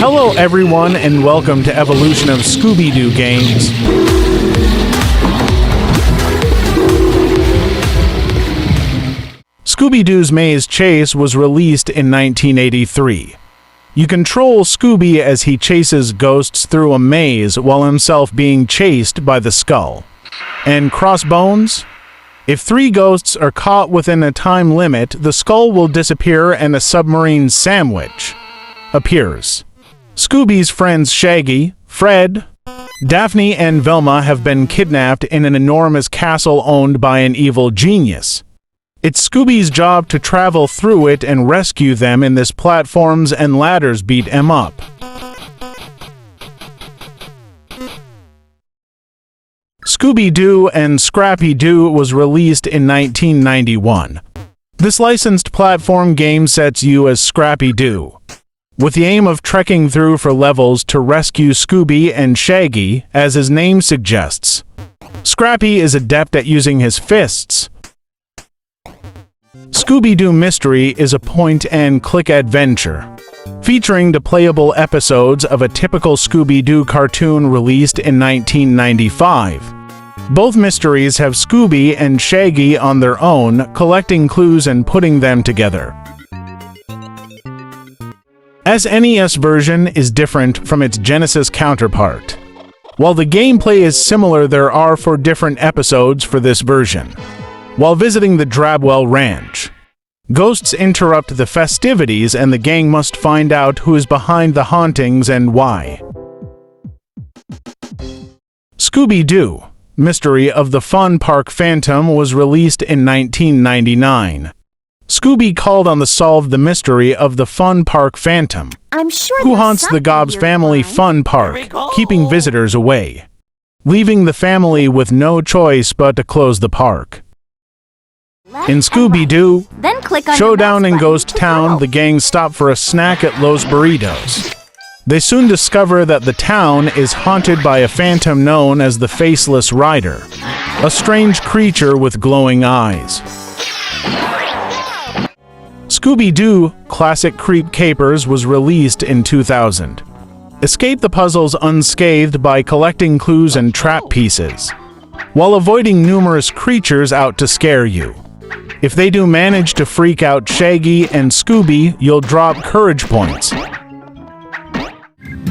Hello everyone and welcome to Evolution of Scooby-Doo games. Scooby-Doo's Maze Chase was released in 1983. You control Scooby as he chases ghosts through a maze while himself being chased by the skull. And Crossbones? If 3 ghosts are caught within a time limit, the skull will disappear and a submarine sandwich appears. Scooby's friends Shaggy, Fred, Daphne, and Velma have been kidnapped in an enormous castle owned by an evil genius. It's Scooby's job to travel through it and rescue them in this platforms and ladders beat 'em up. Scooby-Doo and Scrappy-Doo was released in 1991. This licensed platform game sets you as Scrappy-Doo, with the aim of trekking through for levels to rescue Scooby and Shaggy, as his name suggests. Scrappy is adept at using his fists. Scooby-Doo Mystery is a point-and-click adventure, featuring the playable episodes of a typical Scooby-Doo cartoon released in 1995. Both mysteries have Scooby and Shaggy on their own, collecting clues and putting them together. SNES version is different from its Genesis counterpart. While the gameplay is similar, there are 4 different episodes for this version. While visiting the Drabwell Ranch, ghosts interrupt the festivities and the gang must find out who is behind the hauntings and why. Scooby-Doo Mystery of the Fun Park Phantom was released in 1999. Scooby called on to solve the mystery of the Fun Park Phantom, who haunts the Gobbs family fun park, keeping visitors away, leaving the family with no choice but to close the park. In Scooby-Doo Showdown in Ghost Town, the gang stop for a snack at Los Burritos. They soon discover that the town is haunted by a phantom known as the Faceless Rider, a strange creature with glowing eyes. Scooby-Doo Classic Creep Capers was released in 2000. Escape the puzzles unscathed by collecting clues and trap pieces, while avoiding numerous creatures out to scare you. If they do manage to freak out Shaggy and Scooby, you'll drop courage points.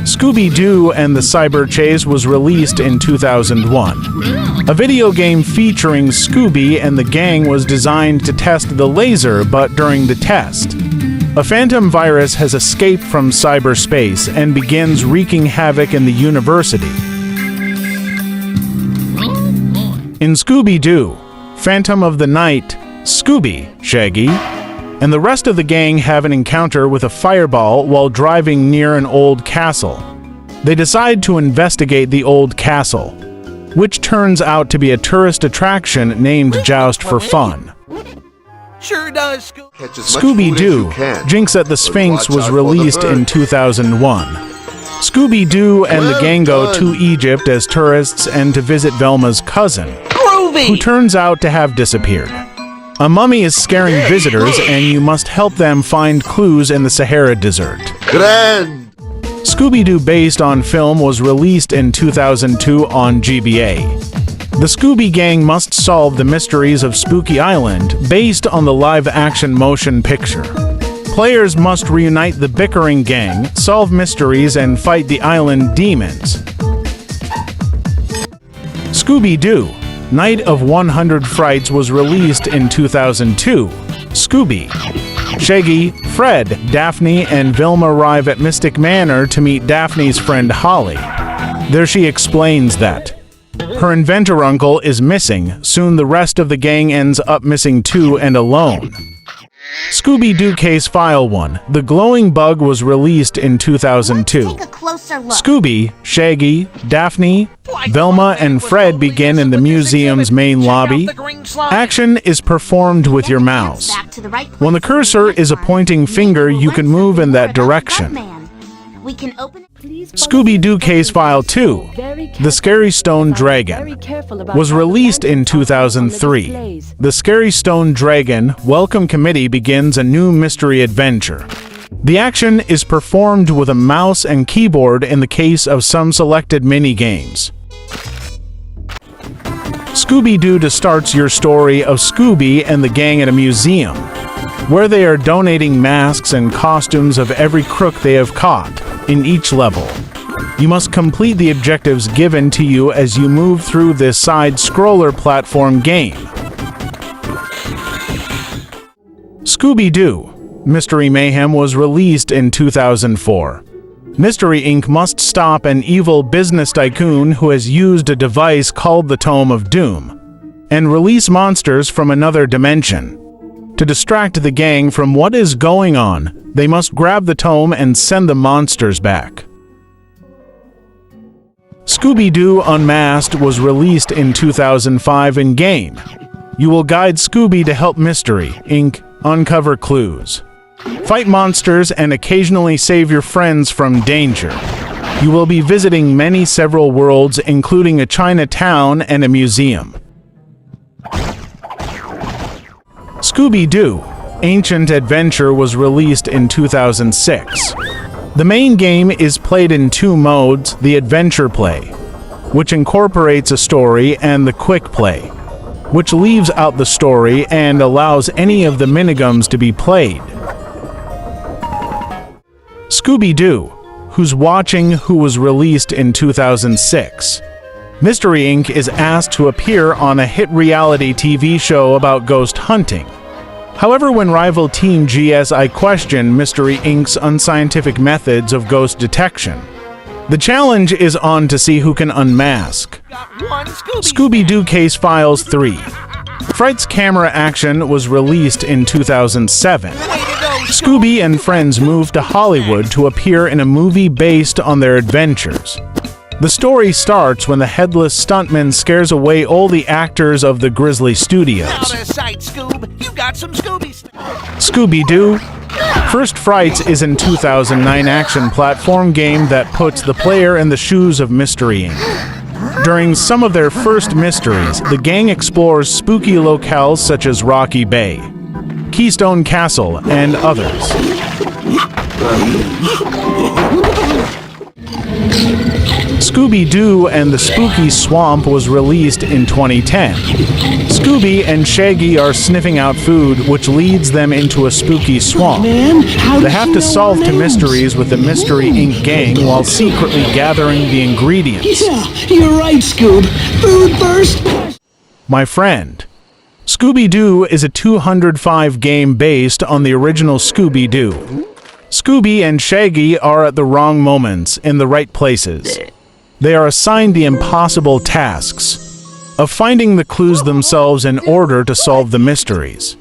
Scooby-Doo and the Cyber Chase was released in 2001. A video game featuring Scooby and the gang was designed to test the laser, but during the test, a phantom virus has escaped from cyberspace and begins wreaking havoc in the university. In Scooby-Doo Phantom of the Night, Scooby, Shaggy, and the rest of the gang have an encounter with a fireball while driving near an old castle. They decide to investigate the old castle, which turns out to be a tourist attraction named Joust for Fun. Sure does. Scooby-Doo Jinx at the Sphinx was released in 2001. Scooby-Doo and the gang go to Egypt as tourists and to visit Velma's cousin, who turns out to have disappeared. A mummy is scaring visitors, and you must help them find clues in the Sahara Desert. Grand! Scooby-Doo based on film was released in 2002 on GBA. The Scooby Gang must solve the mysteries of Spooky Island based on the live-action motion picture. Players must reunite the bickering gang, solve mysteries, and fight the island demons. Scooby-Doo Night of 100 Frights was released in 2002. Scooby, Shaggy, Fred, Daphne, and Velma arrive at Mystic Manor to meet Daphne's friend Holly. There she explains that her inventor uncle is missing. Soon the rest of the gang ends up missing too and alone. Scooby-Doo Case File 1 The Glowing Bug was released in 2002. Scooby, Shaggy, Daphne, Velma, and Fred begin in the museum's main lobby. Action is performed with your mouse. When the cursor is a pointing finger, you can move in that direction. Scooby-Doo Case File 2 The Scary Stone Dragon was released in 2003. The Scary Stone Dragon Welcome Committee begins a new mystery adventure. The action is performed with a mouse and keyboard in the case of some selected mini-games. Scooby-Doo starts your story of Scooby and the gang at a museum, where they are donating masks and costumes of every crook they have caught in each level. You must complete the objectives given to you as you move through this side-scroller platform game. Scooby-Doo Mystery Mayhem was released in 2004. Mystery Inc. must stop an evil business tycoon who has used a device called the Tome of Doom and release monsters from another dimension. To distract the gang from what is going on, they must grab the tome and send the monsters back. Scooby-Doo Unmasked was released in 2005 in-game. You will guide Scooby to help Mystery Inc. uncover clues, fight monsters, and occasionally save your friends from danger. You will be visiting several worlds, including a Chinatown and a museum. Scooby-Doo Ancient Adventure was released in 2006. The main game is played in two modes: the Adventure Play, which incorporates a story, and the Quick Play, which leaves out the story and allows any of the minigames to be played. Scooby-Doo Who's Watching Who was released in 2006. Mystery Inc. is asked to appear on a hit reality TV show about ghost hunting. However, when rival Team GSI question Mystery Inc.'s unscientific methods of ghost detection, the challenge is on to see who can unmask. Scooby-Doo Case Files 3. Frights camera action was released in 2007. Scooby and friends moved to Hollywood to appear in a movie based on their adventures. The story starts when the headless stuntman scares away all the actors of the Grizzly Studios. Out of sight, Scoob. You got some Scooby stuff. Scooby-Doo First Frights is a 2009 action platform game that puts the player in the shoes of Mystery Inc. During some of their first mysteries, the gang explores spooky locales such as Rocky Bay, Keystone Castle, and others. Scooby-Doo and the Spooky Swamp was released in 2010. Scooby and Shaggy are sniffing out food, which leads them into a spooky swamp. They have to solve mysteries with the Mystery Inc. gang while secretly gathering the ingredients. Yeah, you're right, Scoob. Food first. My friend, Scooby-Doo is a 205 game based on the original Scooby-Doo. Scooby and Shaggy are at the wrong moments in the right places. They are assigned the impossible tasks of finding the clues themselves in order to solve the mysteries.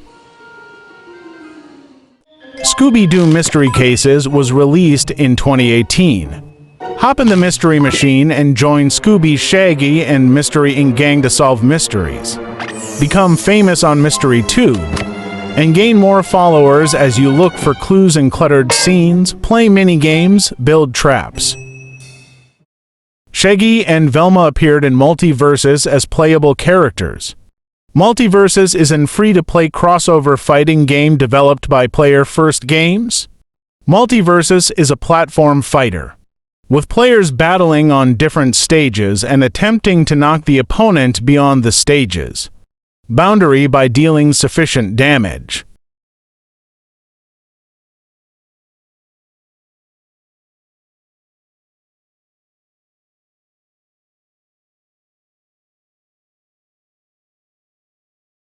Scooby-Doo Mystery Cases was released in 2018. Hop in the Mystery Machine and join Scooby, Shaggy, and Mystery Inc. gang to solve mysteries. Become famous on Mystery 2, and gain more followers as you look for clues in cluttered scenes, play mini-games, build traps. Shaggy and Velma appeared in Multiversus as playable characters. Multiversus is a free-to-play crossover fighting game developed by Player First Games. Multiversus is a platform fighter, with players battling on different stages and attempting to knock the opponent beyond the stages boundary by dealing sufficient damage.